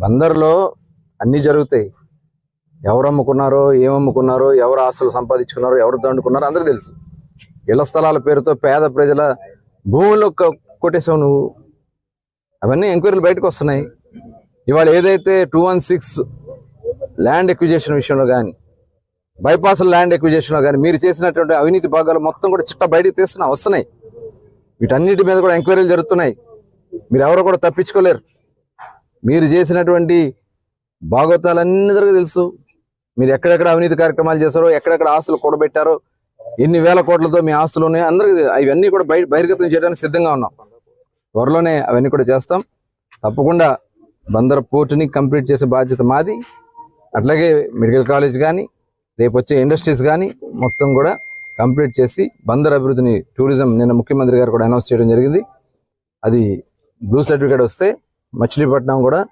బందర్లో అన్నీ జరుగుతాయి. ఎవరు అమ్ముకున్నారో, ఏమమ్ముకున్నారో, ఎవరు ఆస్తులు సంపాదించుకున్నారో, ఎవరు దండుకున్నారో అందరికీ తెలుసు. ఇళ్ల స్థలాల పేరుతో పేద ప్రజల భూముల్లో కొట్టేసావు నువ్వు. అవన్నీ ఎంక్వైరీలు బయటకు వస్తున్నాయి. ఇవాళ ఏదైతే 216 ల్యాండ్ ఎక్విజేషన్ విషయంలో కానీ, బైపాస్ ల్యాండ్ ఎక్విజేషన్లో కానీ మీరు చేసినటువంటి అవినీతి భాగాలు మొత్తం కూడా చిట్ట బయటకు వస్తున్నాయి. వీటన్నిటి మీద కూడా ఎంక్వైరీలు జరుగుతున్నాయి. మీరు ఎవరో కూడా తప్పించుకోలేరు. మీరు చేసినటువంటి భాగవతాలన్నీ తెలుసు. మీరు ఎక్కడెక్కడ అవినీతి కార్యక్రమాలు చేశారో, ఎక్కడెక్కడ ఆస్తులు కూడబెట్టారో, ఎన్ని వేల కోట్లతో మీ ఆస్తులు ఉన్నాయో అందరికీ అవన్నీ కూడా బహిర్గతం చేయడానికి సిద్ధంగా ఉన్నాం. త్వరలోనే అవన్నీ కూడా చేస్తాం. తప్పకుండా బందర్ పోర్టుని కంప్లీట్ చేసే బాధ్యత మాది. అట్లాగే మెడికల్ కాలేజ్ కానీ, రేపు వచ్చే ఇండస్ట్రీస్ కానీ మొత్తం కూడా కంప్లీట్ చేసి బందర్ అభివృద్ధిని టూరిజం నిన్న ముఖ్యమంత్రి గారు కూడా అనౌన్స్ చేయడం జరిగింది. అది బ్లూ సర్టిఫికేట్ వస్తే మచిలీపట్నం కూడా